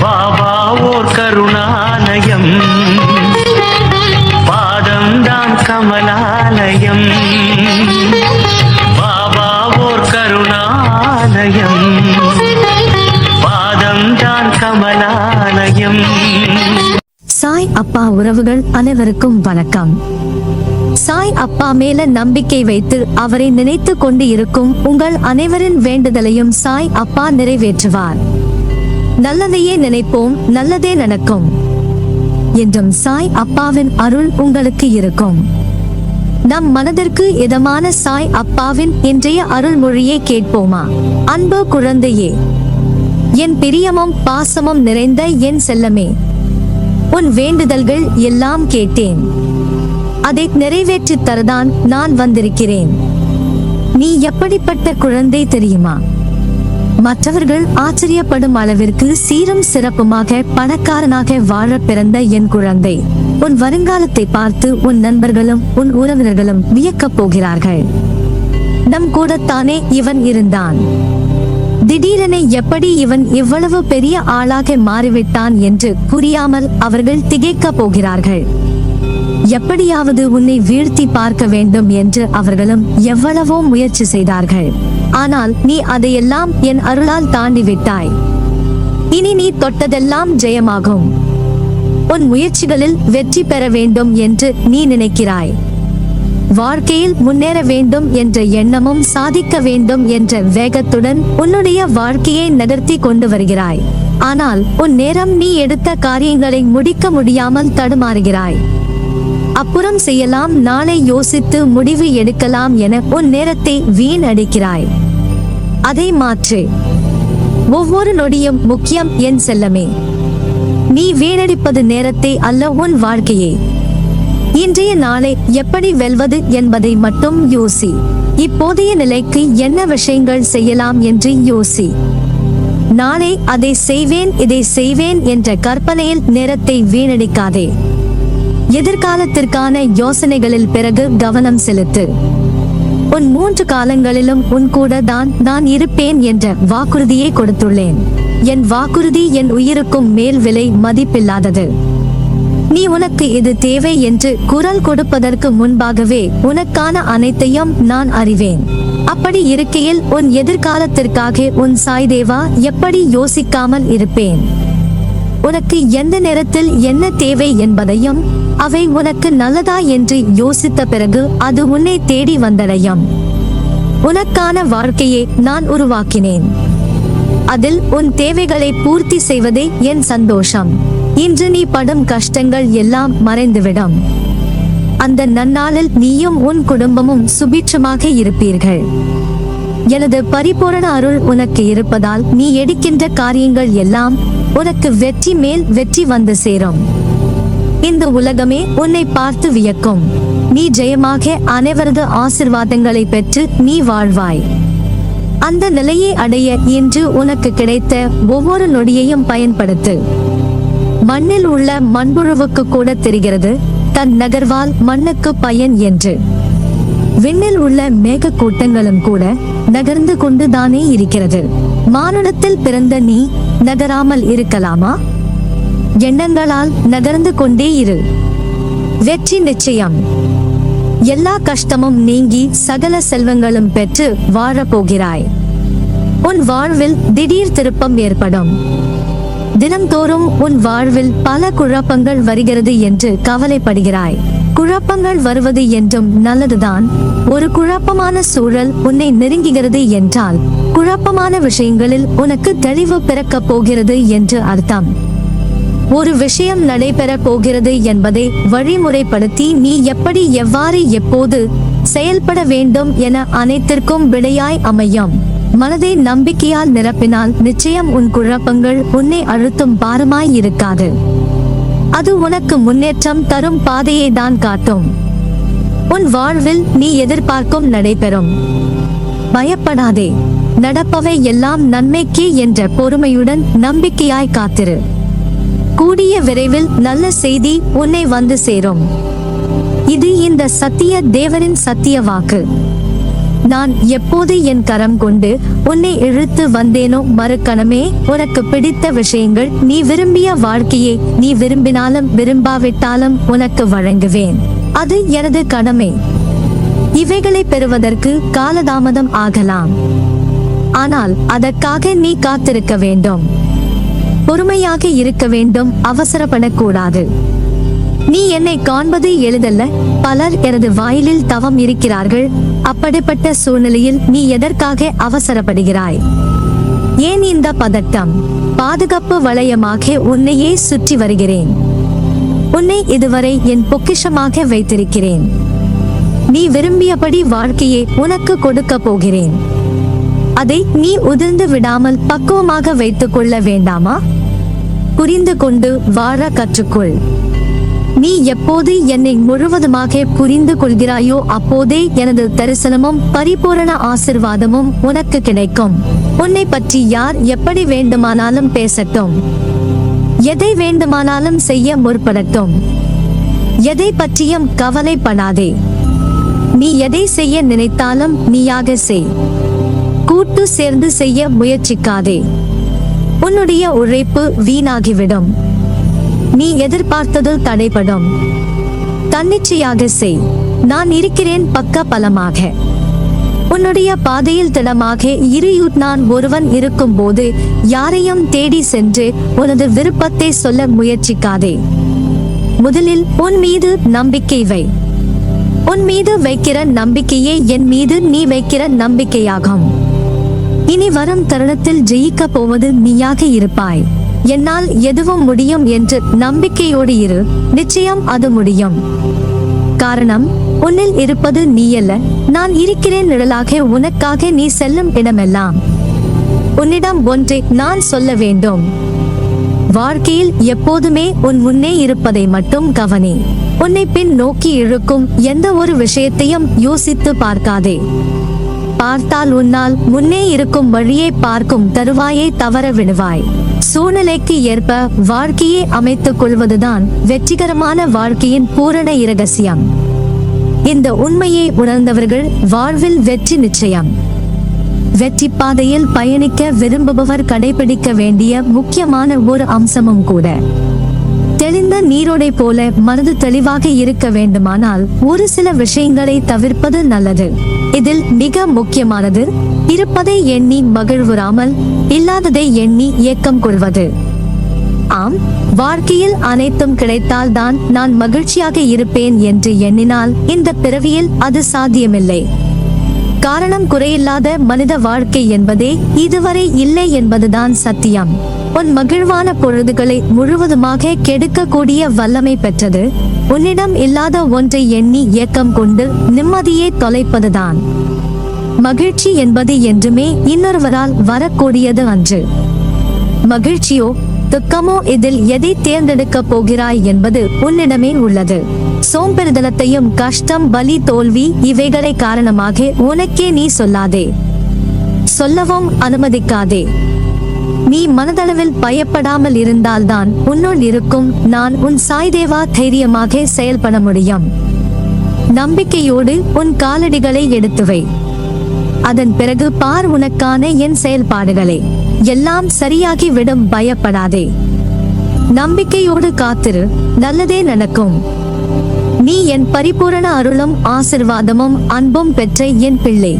பாபா ஓர் கருணாலயம், பாதம்தான் கமலாலயம். பாபா ஓர் கருணாலயம், பாதம்தான் கமலாலயம். சாய் அப்பா உறவுகள் அனைவருக்கும் வணக்கம். சாய் அப்பா மேல நம்பிக்கை வைத்து அவரை நினைத்து கொண்டு இருக்கும் உங்கள் அனைவரின் வேண்டுதலையும் சாய் அப்பா நிறைவேற்றுவார். நல்லதையே நினைப்போம், நல்லதே நடக்கும் என்றும் சாய் அப்பாவின் அருள் உங்களுக்கு இருக்கும். நம் மனதிற்கு இதமான சாய் அப்பாவின் இன்றைய அருள்மொழியை கேட்போமா? அன்பு குழந்தையே, என் பிரியமும் பாசமும் நிறைந்த என் செல்லமே, உன் வேண்டுதல்கள் எல்லாம் கேட்டேன். அதை நிறைவேற்றித் தரதான் நான் வந்திருக்கிறேன். நீ எப்படிப்பட்ட குழந்தை தெரியுமா? மற்றவர்கள் ஆச்சரியப்படும் அளவிற்கு சீரும் சிறப்புமாக பணக்காரனாக வாழ பிறந்த என் குழந்தை, உன் வருங்காலத்தை பார்த்து உன் நண்பர்களும் உன் உறவினர்களும் வியக்கப் போகிறார்கள். நம் கூடத்தானே இவன் இருந்தான், திடீரென எப்படி இவன் இவ்வளவு பெரிய ஆளாக மாறிவிட்டான் என்று புரியாமல் அவர்கள் திகைக்க போகிறார்கள். எப்படியாவது உன்னை வீழ்த்தி பார்க்க வேண்டும் என்று அவர்களும் எவ்வளவோ முயற்சி செய்தார்கள். ஆனால் நீ அதையெல்லாம் என் அருளால் தாண்டி விட்டாய். இனி நீ தொட்டதெல்லாம் ஜெயமாகும். உன் முயற்சிகளில் வெற்றி பெற வேண்டும் என்று நீ நினைக்கிறாய். வாழ்க்கையில் முன்னேற வேண்டும் என்ற எண்ணமும் சாதிக்க வேண்டும் என்ற வேகத்துடன் உன்னுடைய வாழ்க்கையை நகர்த்தி கொண்டு வருகிறாய். ஆனால் உன் நேரம் நீ எடுத்த காரியங்களை முடிக்க முடியாமல் தடுமாறுகிறாய். அப்புறம் செய்யலாம், நாளை யோசித்து முடிவு எடுக்கலாம் என உன் நேரத்தை வீணடிக்கிறாய். அதை மாற்று. ஒவ்வொரு நொடியும் முக்கியம் என் செல்லமே. நீ வீணடிப்பது நேரத்தை அல்ல, உன் வாழ்க்கையை. இன்றைய நாளை எப்படி வெல்வது என்பதை மட்டும் யோசி. இப்போதைய நிலைக்கு என்ன விஷயங்கள் செய்யலாம் என்று யோசி. நாளை அதை செய்வேன் இதை செய்வேன் என்ற கற்பனையில் நேரத்தை வீணடிக்காதே. எதிர்காலத்திற்கான யோசனைகளில் பிறகு கவனம் செலுத்து. உன் 3 காலங்களிலும் உன் கூட தான் நான் இருப்பேன் என்ற வாக்குறுதியை கொடுத்துள்ளேன். என் வாக்குறுதி என் உயிருக்கும் மேல் விலை மதிப்பில்லாதது. நீ உனக்கு இது தேவை என்று குரல் கொடுப்பதற்கு முன்பாகவே உனக்கான அனைத்தையும் நான் அறிவேன். அப்படி இருக்கையில் உன் எதிர்காலத்திற்காக உன் சாய் தேவா எப்படி யோசிக்காமல் இருப்பேன்? உனக்கு எந்த நேரத்தில் என்ன தேவை என்பதையும் அவை உனக்கு நல்லதா என்று யோசித்த பிறகு அது உன்னை தேடி வந்தடையும். உனக்கான வாழ்க்கையை நான் உருவாக்கினேன். அதில் உன் தேவைகளை பூர்த்தி செய்வதே என் சந்தோஷம். இன்று நீ படும் கஷ்டங்கள் எல்லாம் மறைந்துவிடும். அந்த நன்னாளில் நீயும் உன் குடும்பமும் சுபிட்சமாக இருப்பீர்கள். எனது பரிபூரண அருள் உனக்கு இருப்பதால் நீ எடுக்கின்ற காரியங்கள் எல்லாம் உனக்கு வெற்றி மேல் வெற்றி வந்து சேரும். இந்த உலகமே உன்னை பார்த்து வியக்கும். நீ ஜெயமாக அனைவரது ஆசிர்வாதங்களை பெற்று நீ வாழ்வாய். அந்த நிலையை அடைய இன்று உனக்கு கிடைத்த ஒவ்வொரு நொடியையும் பயன்படுத்து. மண்ணில் உள்ள மண்புழுவுக்கு கூட தெரிகிறது தன் நகர்வால் மண்ணுக்கு பயன் என்று. விண்ணில் உள்ள மேக கூட்டங்களும் கூட நகர்ந்து கொண்டு தானே இருக்கிறது. மானுடத்தில் பிறந்த நீ நகராமல் இருக்கலாமா? எண்ணங்களால் நகர்ந்து கொண்டே இரு. வெற்றி நிச்சயம். எல்லா கஷ்டமும் நீங்கி சகல செல்வங்களும் பெற்று வாழப்போகிறாய். உன் வாழ்வில் திடீர் திருப்பம் ஏற்படும். தினம்தோறும் உன் வாழ்வில் பல குழப்பங்கள் வருகிறது என்று கவலைப்படுகிறாய். குழப்பங்கள் வருவது என்றும் நல்லதுதான். ஒரு குழப்பமான சூழல் உன்னை நெருங்குகிறது என்றால் குழப்பமான விஷயங்களில் உனக்கு தெளிவு பிறக்கப் போகிறது என்று அர்த்தம். ஒரு விஷயம் நடைபெற போகிறது என்பதை வழிமுறைப்படுத்தி நீ எப்படி எவ்வாறு எப்போது செயல்பட வேண்டும் என அனைத்திற்கும் விடையாய் அமையும். மனதை நம்பிக்கையால் நிரப்பினால் நிச்சயம் உன் குழப்பங்கள் உன்னை அழுத்தும் பாரமாய் இருக்காது. அது உனக்கு முன்னேற்றம் தரும் பாதையை தான் காட்டும். உன் வாழ்வில் நீ எதிர்பார்க்கும் நடைபெறும். பயப்படாதே. நடப்பவை எல்லாம் நன்மைக்கே என்ற பொறுமையுடன் நம்பிக்கையாய் காத்திரு. கூடிய விரைவில் நல்ல செய்தி உன்னை வந்து சேரும். இது இந்த சத்திய தேவனின் சத்திய வாக்கு. நான் எப்போது என் கரம் கொண்டு உன்னை இழுத்து வந்தேனோ மறுகணமே உனக்கு பிடித்த விஷயங்கள், நீ விரும்பிய வாழ்க்கையை நீ விரும்பினாலும் விரும்பாவிட்டாலும் உனக்கு வழங்குவேன். அது எனது கடமை. இவைகளை பெறுவதற்கு காலதாமதம் ஆகலாம், ஆனால் அதற்காக நீ காத்திருக்க வேண்டும். பொறுமையாக இருக்க வேண்டும், அவசரப்படக்கூடாது. நீ என்னை காண்பது எளிதல்ல. பலர் எனது வாயிலில் தவம் இருக்கிறார்கள். அப்படிப்பட்ட சூழ்நிலையில் நீ எதற்காக அவசரப்படுகிறாய்? ஏன் இந்த பதட்டம்? பாதுகாப்பு வளையமாக உன்னையே சுற்றி வருகிறேன். உன்னை இதுவரை என் பொக்கிஷமாக வைத்திருக்கிறேன். நீ விரும்பியபடி வாழ்க்கையை உனக்கு கொடுக்க போகிறேன். அதை நீ உதிர்ந்து விடாமல் பக்குவமாக வைத்துக் கொள்ள வேண்டாமா? புரிந்து கொண்டு வாழ கற்றுக்கொள். நீ எப்போது என்னை முழுவதுமாக புரிந்து கொள்கிறாயோ அப்போதே எனது தரிசனமும் பரிபூரண ஆசிர்வாதமும் உனக்கு கிடைக்கும். உன்னை பற்றி யார் எப்படி வேண்டுமானாலும் பேசட்டும், எதை வேண்டுமானாலும் செய்ய முற்படட்டும், எதை பற்றியும் கவலைப்படாதே. நீ எதை செய்ய நினைத்தாலும் நீயாக செய். கூட்டு சேர்ந்து செய்ய முயற்சிக்காதே. உன்னுடைய உழைப்பு வீணாகிவிடும். நீ எதிர்பார்த்தது தடைபடும். தன்னிச்சையாக செய். நான் இருக்கிறேன் பக்க பலமாக. உன்னுடைய பாதையில் திடமாக இரு. நான் ஒருவன் இருக்கும் போது யாரையும் தேடி சென்று உனது விருப்பத்தை சொல்ல முயற்சிக்காதே. முதலில் உன் மீது நம்பிக்கை வை. உன் மீது வைக்கிற நம்பிக்கையே என் மீது நீ வைக்கிற நம்பிக்கையாகும். இனி வரும் தருணத்தில் ஜெயிக்க போவது நீயாக இருப்பாய். என்னால் எதுவும் முடியும் என்று நம்பிக்கையோடு இரு. நிச்சயம் அது முடியும். காரணம், உன்னில் இருப்பது நீயல்ல, நான் இருக்கிறேன். நிழலாக உனக்காக நீ செல்லும் இடமெல்லாம். உன்னிடம் ஒன்றை நான் சொல்ல வேண்டும். வாழ்க்கையில் எப்போதுமே உன் முன்னே இருப்பதை மட்டும் கவனி. உன்னை பின் நோக்கி இழுக்கும் எந்த ஒரு விஷயத்தையும் யோசித்து பார்க்காதே. பார்த்தால் உன்னால் முன்னே இருக்கும் வழியை பார்க்கும் தருவாயை தவற விடுவாய். சூழ்நிலைக்கு ஏற்ப வாழ்க்கையை அமைத்துக் கொள்வதுதான் வெற்றிகரமான வாழ்க்கையின் பூரண இரகசியம். இந்த உண்மையை உணர்ந்தவர்கள் வாழ்வில் வெற்றி நிச்சயம். வெற்றி பாதையில் பயணிக்க விரும்புபவர் கடைபிடிக்க வேண்டிய முக்கியமான ஒரு அம்சமும் கூட. தெளிந்த நீரோடை போல மனது தெளிவாக இருக்க வேண்டுமானால் ஒரு சில விஷயங்களை தவிர்ப்பது நல்லது. இதில் மிக முக்கியமானது இருப்பதை எண்ணி மகிழ்வுறாமல் இல்லாததை எண்ணி ஏக்கம் கொள்வது. ஆம், வாழ்க்கையில் அனைத்தும் கிடைத்தால்தான் நான் மகிழ்ச்சியாக இருப்பேன் என்று எண்ணினால் இந்த பிறவியில் அது சாத்தியமில்லை. காரணம், குறையில்லாத மனித வாழ்க்கை என்பதே இதுவரை இல்லை என்பதுதான் சத்தியம். உன் மகிழ்வான பொழுதுகளை முழுவதுமாக கெடுக்கக்கூடிய வல்லமை பெற்றது உன்னிடம் இல்லாத ஒன்றை எண்ணி ஏக்கம் கொண்டு நிம்மதியை தொலைப்பதுதான். மகிழ்ச்சி என்பது என்றுமே இன்னொருவரால் வரக்கூடியது அன்று. மகிழ்ச்சியோ துக்கமோ இதில் எதை தேர்ந்தெடுக்க போகிறாய் என்பது உன்னிடமே உள்ளது. சோம்பெறுதலத்தையும் கஷ்டம், வலி, தோல்வி இவைகளை காரணமாக உனக்கே நீ சொல்லாதே. சொல்லவும் அனுமதிக்காதே. நீ மனதளவில் பயப்படாமல் இருந்தால்தான் உன்னுள் இருக்கும் நான் உன் சாய்தேவா தைரியமாக செயல்பட முடியும். நம்பிக்கையோடு உன் காலடிகளை எடுத்துவை. அதன் பிறகு பார் உனக்கான என் செயல்பாடுகளை. எல்லாம் சரியாகி விடும், பயப்படாதே. நம்பிக்கையோடு காத்திரு, நல்லதே நடக்கும். நீ என் பரிபூரண அருளும் ஆசிர்வாதமும் அன்பும் பெற்ற என் பிள்ளை.